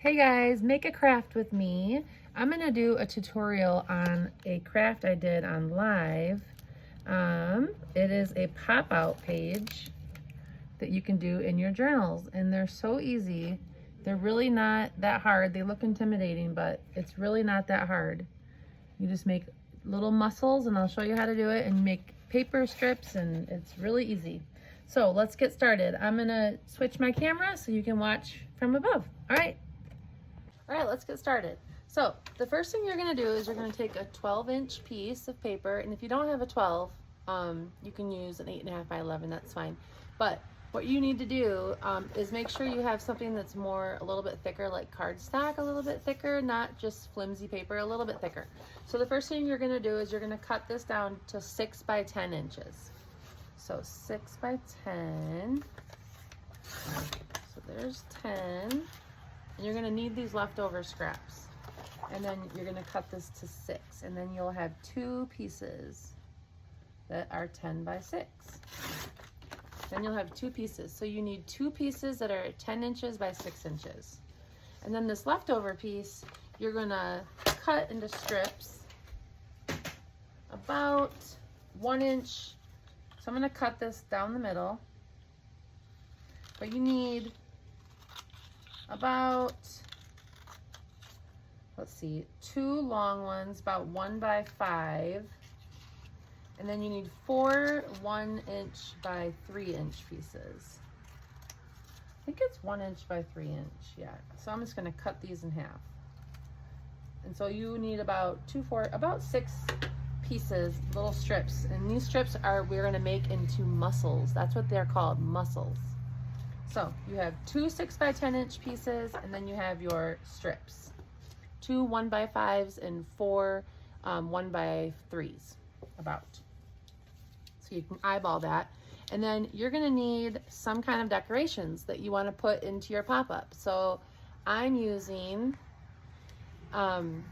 Hey guys, make a craft with me. I'm gonna do a tutorial on a craft I did on live. It is a pop-out page that you can do in your journals, and they're so easy. They're really not that hard. They look intimidating, but it's really not that hard. You just make little muscles, and I'll show you how to do it, and make paper strips, and it's really easy. So let's get started. I'm gonna switch my camera so you can watch from above. All right, let's get started. So the first thing you're gonna do is you're gonna take a 12-inch piece of paper, and if you don't have a 12, you can use an 8.5 by 11, that's fine. But what you need to do is make sure you have something that's a little bit thicker, like cardstock, a little bit thicker, not just flimsy paper, a little bit thicker. So the first thing you're gonna do is you're gonna cut this down to 6 by 10 inches. So 6 by 10, so there's 10. And you're gonna need these leftover scraps. And then you're gonna cut this to 6, and then you'll have 2 pieces that are 10 by 6. Then you'll have 2 pieces. So you need 2 pieces that are 10 inches by 6 inches. And then this leftover piece, you're gonna cut into strips about 1 inch. So I'm gonna cut this down the middle, but you need about, let's see, 2 long ones, about 1 by 5. And then you need 4 1-inch by 3-inch pieces. I think it's 1 inch by 3 inch, yeah. So I'm just gonna cut these in half. And so you need about 6 pieces, little strips. And these strips we're gonna make into mussels. That's what they're called, mussels. So you have 2 6 by 10 inch pieces, and then you have your strips. 2 1 by 5s and 4 1 by 3s, about. So you can eyeball that. And then you're gonna need some kind of decorations that you wanna put into your pop-up. So I'm using some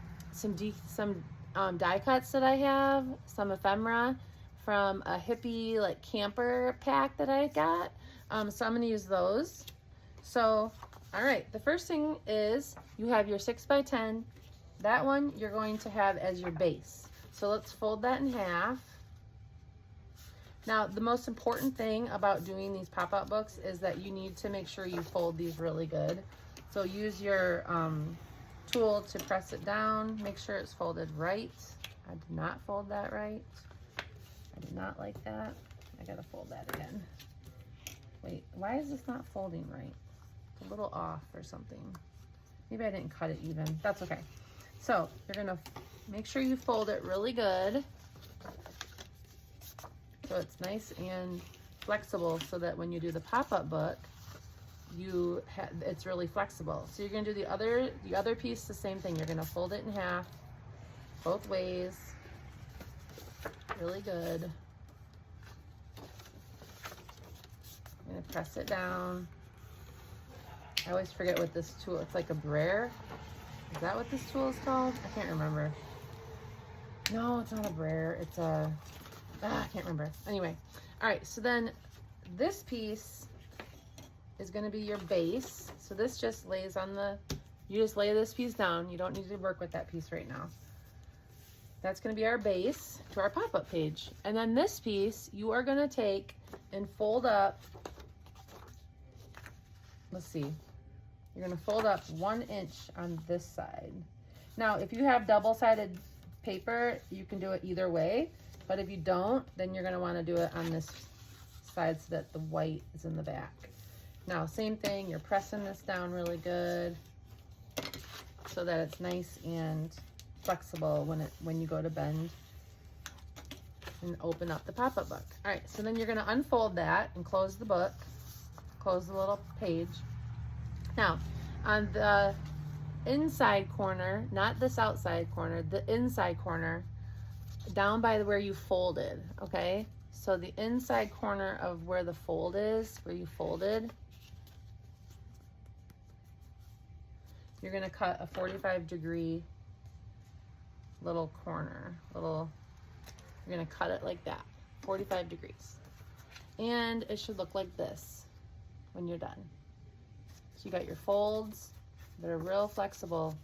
die cuts that I have, some ephemera from a hippie like camper pack that I got. So I'm gonna use those. So, all right, the first thing is you have your 6 by 10. That one you're going to have as your base. So let's fold that in half. Now, the most important thing about doing these pop-up books is that you need to make sure you fold these really good. So use your tool to press it down. Make sure it's folded right. I did not fold that right. I did not like that. I gotta fold that again. Wait, why is this not folding right? It's a little off or something. Maybe I didn't cut it even. That's okay. So you're gonna make sure you fold it really good, so it's nice and flexible, so that when you do the pop-up book, it's really flexible. So you're gonna do the other piece the same thing. You're gonna fold it in half, both ways, really good. I'm gonna press it down. I always forget what this tool, it's like a brayer. Is that what this tool is called? I can't remember. No, it's not a brayer. It's a, I can't remember. Anyway, all right, so then this piece is gonna be your base. So this just lays on you just lay this piece down. You don't need to work with that piece right now. That's gonna be our base to our pop-up page. And then this piece, you are gonna take and fold up, let's see, you're gonna fold up 1 inch on this side. Now, if you have double-sided paper, you can do it either way, but if you don't, then you're gonna wanna do it on this side so that the white is in the back. Now, same thing, you're pressing this down really good so that it's nice and flexible when you go to bend and open up the pop-up book. All right, so then you're gonna unfold that and close the book, close the little page. Now, on the inside corner, not this outside corner, the inside corner, down by where you folded, okay? So the inside corner of where the fold is, where you folded, you're gonna cut a 45-degree little corner, you're gonna cut it like that, 45 degrees. And it should look like this when you're done. So you got your folds, They're real flexible.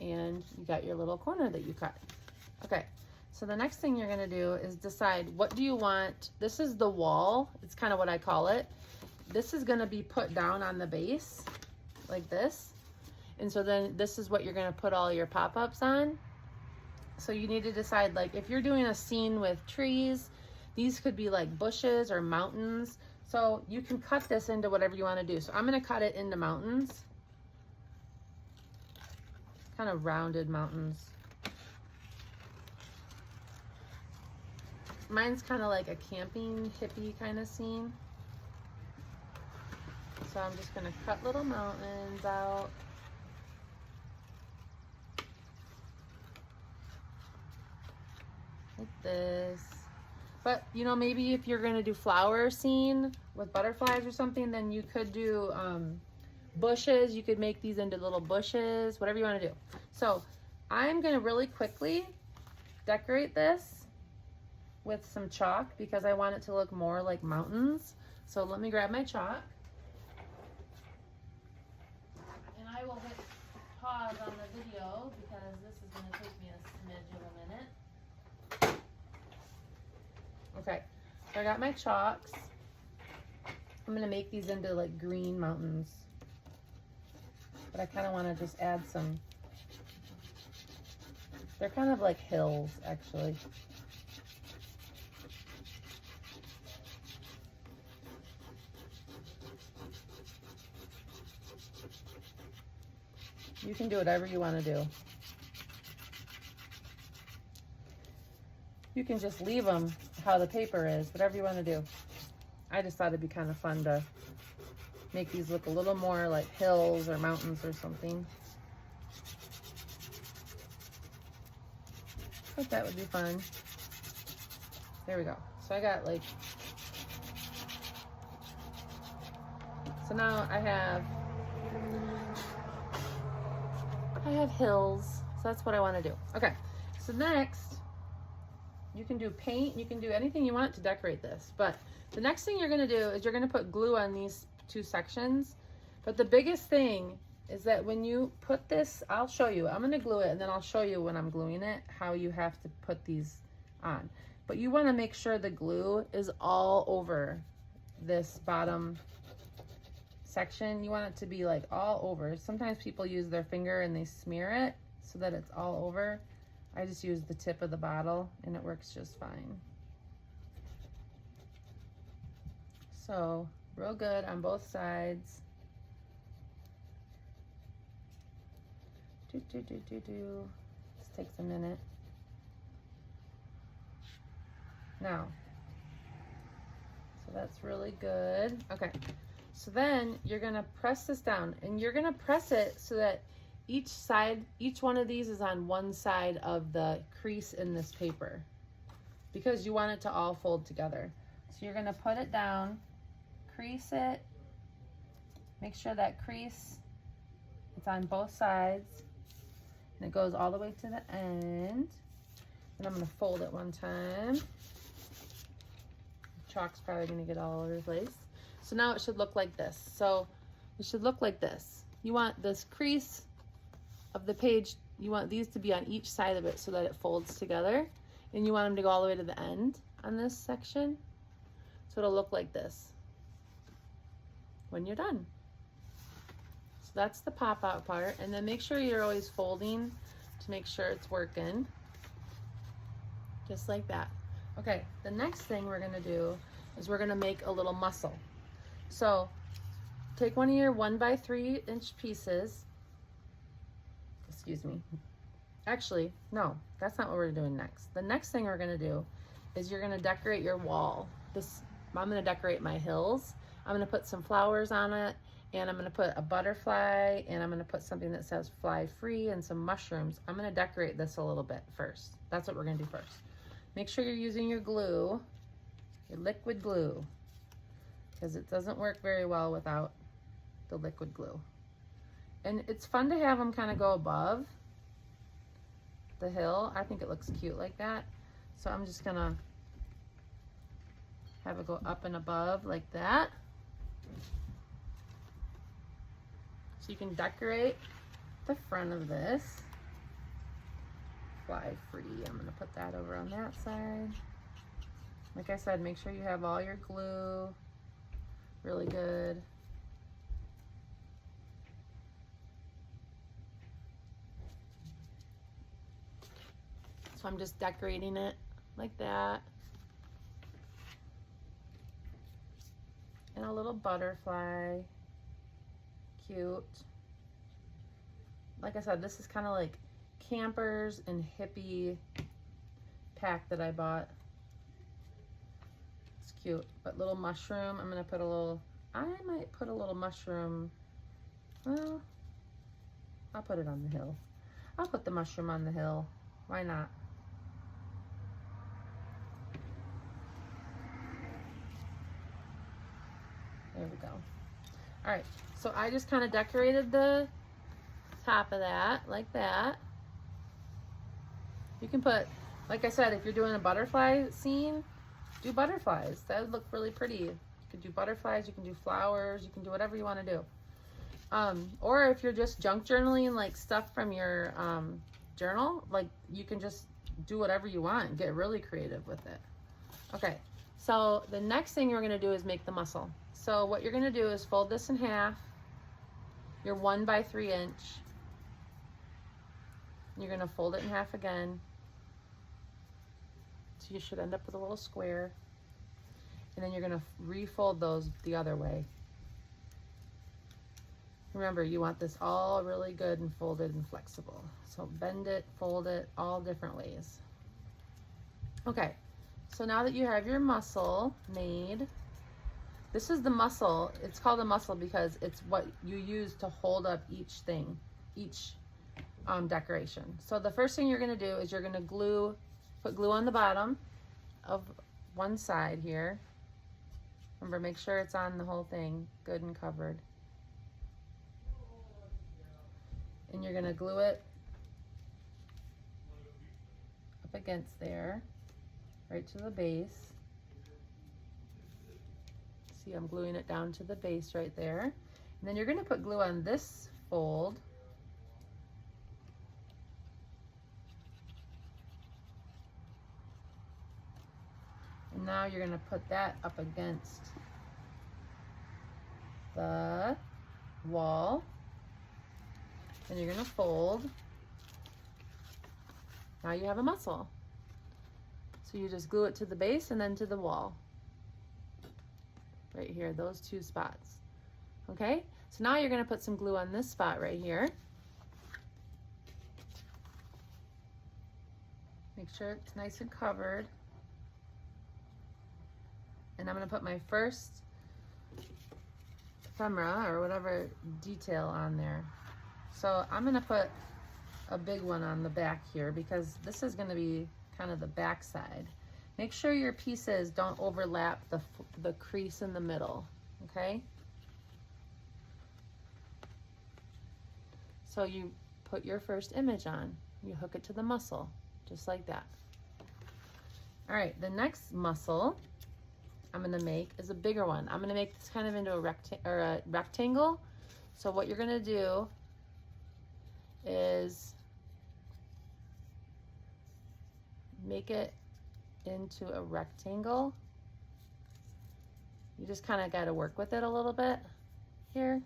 And you got your little corner that you cut. Okay, so the next thing you're gonna do is decide what do you want. This is the wall, it's kind of what I call it. This is gonna be put down on the base, like this. And so then this is what you're gonna put all your pop-ups on. So you need to decide, like if you're doing a scene with trees, these could be like bushes or mountains. So you can cut this into whatever you wanna do. So I'm gonna cut it into mountains. Kind of rounded mountains. Mine's kind of like a camping hippie kind of scene. So I'm just gonna cut little mountains out. Like this. But you know, maybe if you're gonna do flower scene with butterflies or something, then you could do bushes. You could make these into little bushes, whatever you want to do. So I'm gonna really quickly decorate this with some chalk because I want it to look more like mountains. So let me grab my chalk. And I will hit pause on the video because this is gonna take me a smidge of a minute. Okay, so I got my chalks. I'm gonna make these into like green mountains. But I kind of want to just add some, they're kind of like hills actually. You can do whatever you want to do. You can just leave them how the paper is, whatever you want to do. I just thought it'd be kind of fun to make these look a little more like hills or mountains or something. I thought that would be fun. There we go. So I got like, so now I have hills. So that's what I want to do. Okay. So next, you can do paint. You can do anything you want to decorate this. But the next thing you're going to do is you're going to put glue on these two sections. But the biggest thing is that when you put this, I'll show you. I'm going to glue it and then I'll show you when I'm gluing it how you have to put these on. But you want to make sure the glue is all over this bottom section. You want it to be like all over. Sometimes people use their finger and they smear it so that it's all over. I just use the tip of the bottle and it works just fine. So real good on both sides. This takes a minute. Now, so that's really good. Okay, so then you're gonna press this down and you're gonna press it so that each side, each one of these is on one side of the crease in this paper because you want it to all fold together. So you're gonna put it down, crease it, make sure that crease, it's on both sides and it goes all the way to the end. And I'm gonna fold it one time. Chalk's probably gonna get all over the place. So now it should look like this. So it should look like this. You want this crease of the page, you want these to be on each side of it so that it folds together. And you want them to go all the way to the end on this section. So it'll look like this when you're done. So that's the pop out part. And then make sure you're always folding to make sure it's working. Just like that. Okay, the next thing we're gonna do is we're gonna make a little muscle. So take one of your 1x3 inch pieces. Excuse me. Actually, no, that's not what we're doing next. The next thing we're gonna do is you're gonna decorate your wall. I'm gonna decorate my hills. I'm gonna put some flowers on it and I'm gonna put a butterfly and I'm gonna put something that says fly free and some mushrooms. I'm gonna decorate this a little bit first. That's what we're gonna do first. Make sure you're using your glue, your liquid glue, because it doesn't work very well without the liquid glue. And it's fun to have them kind of go above the hill. I think it looks cute like that. So I'm just gonna have it go up and above like that. So you can decorate the front of this. Fly free. I'm gonna put that over on that side. Like I said, make sure you have all your glue really good. So I'm just decorating it like that. And a little butterfly. Cute. Like I said, this is kind of like campers and hippie pack that I bought. It's cute. But little mushroom, I'm gonna put a little, I might put a little mushroom. Well, I'll put it on the hill. I'll put the mushroom on the hill. Why not? There we go. All right, so I just kind of decorated the top of that like that. You can put, like I said, if you're doing a butterfly scene, do butterflies. That would look really pretty. You could do butterflies, you can do flowers, you can do whatever you want to do. Or if you're just junk journaling, like stuff from your journal, like you can just do whatever you want and get really creative with it. Okay, so the next thing you're gonna do is make the mussel. So what you're gonna do is fold this in half, your 1 by 3 inch. You're gonna fold it in half again. So you should end up with a little square. And then you're gonna refold those the other way. Remember, you want this all really good and folded and flexible. So bend it, fold it, all different ways. Okay, so now that you have your mussel made, this is the mussel. It's called a mussel because it's what you use to hold up each thing, each decoration. So the first thing you're gonna do is you're gonna put glue on the bottom of one side here. Remember, make sure it's on the whole thing, good and covered. And you're gonna glue it up against there, right to the base. See, I'm gluing it down to the base right there. And then you're gonna put glue on this fold. And now you're gonna put that up against the wall. And you're gonna fold. Now you have a mussel. So you just glue it to the base and then to the wall. Right here, those two spots. Okay, so now you're gonna put some glue on this spot right here. Make sure it's nice and covered. And I'm gonna put my first ephemera or whatever detail on there. So I'm gonna put a big one on the back here because this is gonna be kind of the back side. Make sure your pieces don't overlap the crease in the middle, okay? So you put your first image on, you hook it to the mussel, just like that. All right, the next mussel I'm gonna make is a bigger one. I'm gonna make this kind of into a rectangle. So what you're gonna do is make it into a rectangle. You just kind of got to work with it a little bit here.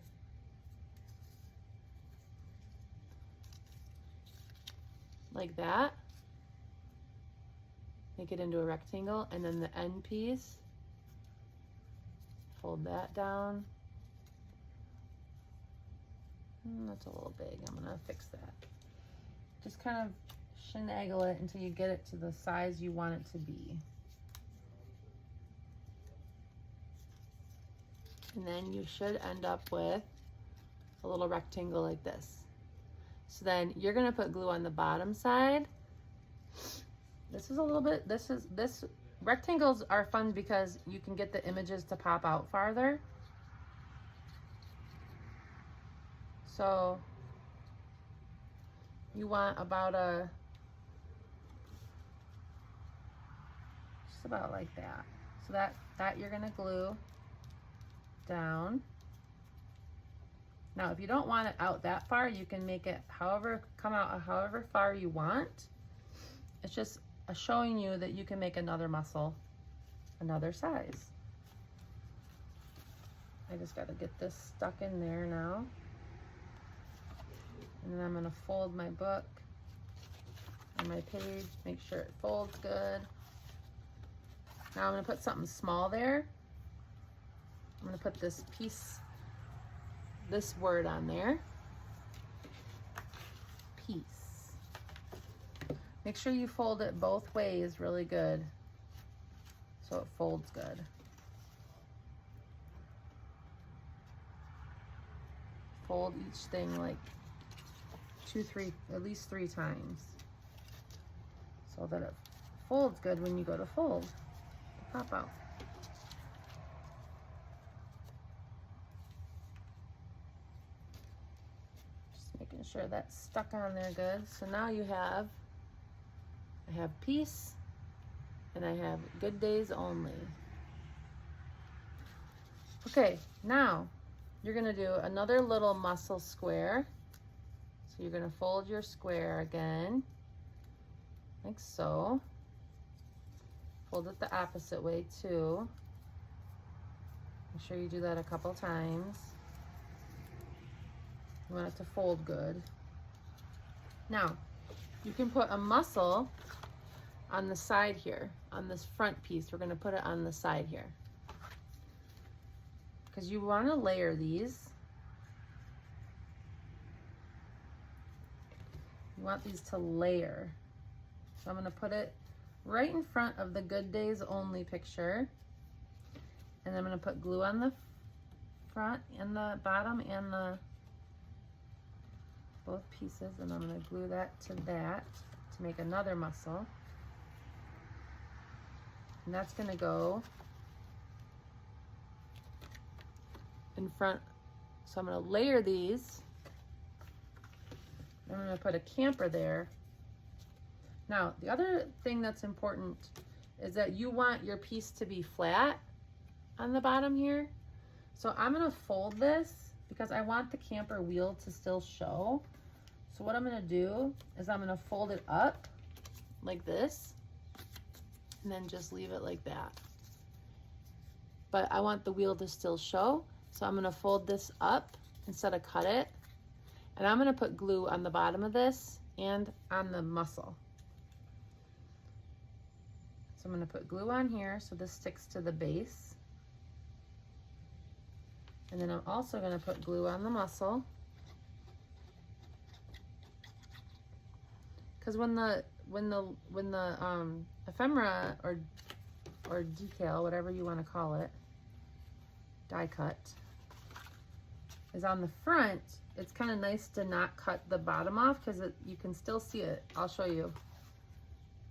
Like that. Make it into a rectangle, and then the end piece, fold that down. That's a little big. I'm gonna fix that. Just kind of finagle it until you get it to the size you want it to be. And then you should end up with a little rectangle like this. So then you're gonna put glue on the bottom side. This is a little bit, this rectangles are fun because you can get the images to pop out farther. So you want about just about like that. So that you're gonna glue down. Now, if you don't want it out that far, you can make it come out however far you want. It's just showing you that you can make another muscle another size. I just got to get this stuck in there now. And then I'm going to fold my book on my page, make sure it folds good. Now I'm going to put something small there. I'm going to put this word on there. Peace. Make sure you fold it both ways really good so it folds good. Fold each thing like at least three times so that it folds good when you go to fold the pop out. Just making sure that's stuck on there good. So now I have peace and I have good days only. Okay, now you're gonna do another little muscle square. So you're gonna fold your square again, like so. Fold it the opposite way too. Make sure you do that a couple times. You want it to fold good. Now, you can put a muscle on the side here, on this front piece. We're gonna put it on the side here. Because you wanna layer these. You want these to layer. So I'm gonna put it right in front of the Good Days Only picture. And I'm gonna put glue on the front and the bottom and both pieces, and I'm gonna glue that to make another muscle. And that's gonna go in front. So I'm gonna layer these. I'm gonna put a camper there. Now, the other thing that's important is that you want your piece to be flat on the bottom here. So I'm gonna fold this because I want the camper wheel to still show. So what I'm gonna do is I'm gonna fold it up like this and then just leave it like that. But I want the wheel to still show. So I'm gonna fold this up instead of cut it. And I'm gonna put glue on the bottom of this and on the muscle. So I'm gonna put glue on here so this sticks to the base. And then I'm also gonna put glue on the muscle. Because when the ephemera or decal, whatever you want to call it, die cut, is on the front, it's kind of nice to not cut the bottom off because you can still see it. I'll show you.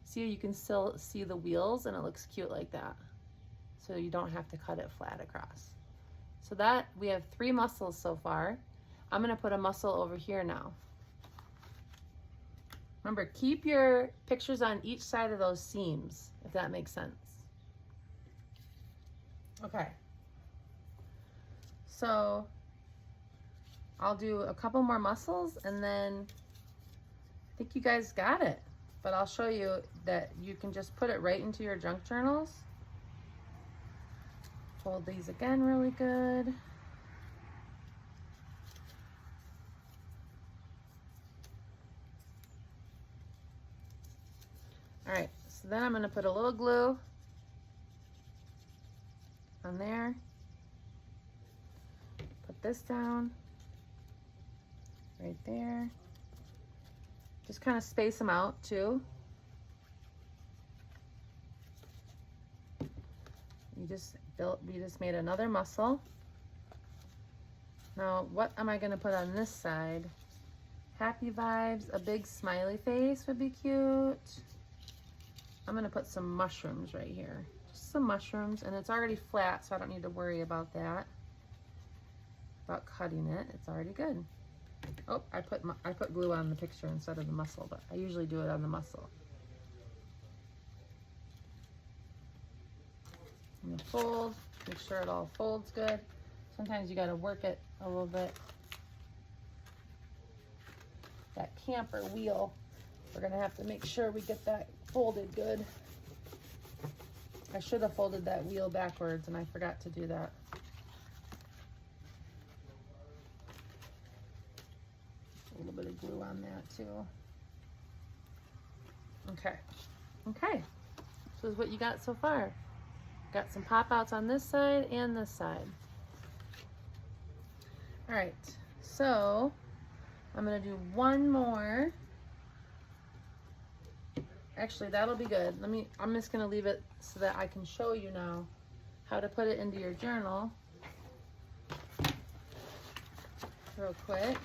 See, you can still see the wheels and it looks cute like that. So you don't have to cut it flat across. So that, we have 3 muscles so far. I'm gonna put a muscle over here now. Remember, keep your pictures on each side of those seams, if that makes sense. Okay. So I'll do a couple more muscles and then I think you guys got it. But I'll show you that you can just put it right into your junk journals. Fold these again really good. All right, so then I'm gonna put a little glue on there. Put this down right there. Just kind of space them out too. We just made another muscle. Now, what am I gonna put on this side? Happy vibes, a big smiley face would be cute. I'm gonna put some mushrooms right here. Just some mushrooms, and it's already flat, so I don't need to worry about that. About cutting it, it's already good. Oh, I put glue on the picture instead of the muscle, but I usually do it on the muscle. I'm gonna fold, make sure it all folds good. Sometimes you gotta work it a little bit camper wheel. We're gonna have to make sure we get that folded good. I should have folded that wheel backwards and I forgot to do that. A little bit of glue on that too. Okay, okay. So this is what you got so far. Got some pop outs on this side and this side. All right, so I'm gonna do one more. Actually, that'll be good. I'm just gonna leave it so that I can show you now how to put it into your journal real quick.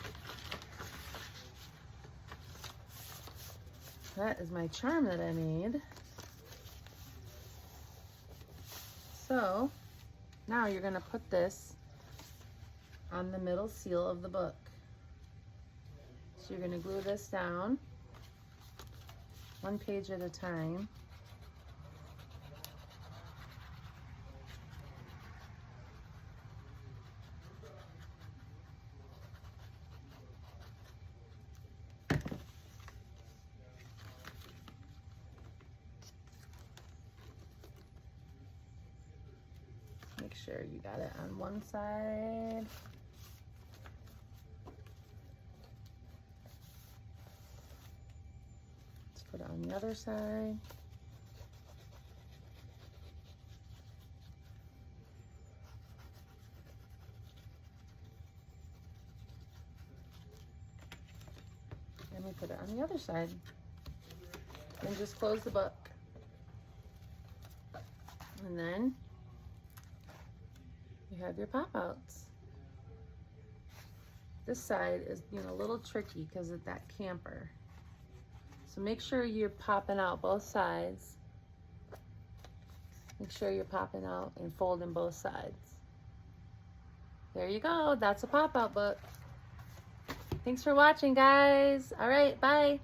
That is my charm that I made. So now you're gonna put this on the middle seal of the book. So you're gonna glue this down one page at a time. Make sure you got it on one side. Let's put it on the other side. And we put it on the other side. And just close the book. And then you have your pop-outs. This side is, a little tricky because of that camper. So make sure you're popping out both sides. Make sure you're popping out and folding both sides. There you go. That's a pop-out book. Thanks for watching, guys. All right, bye.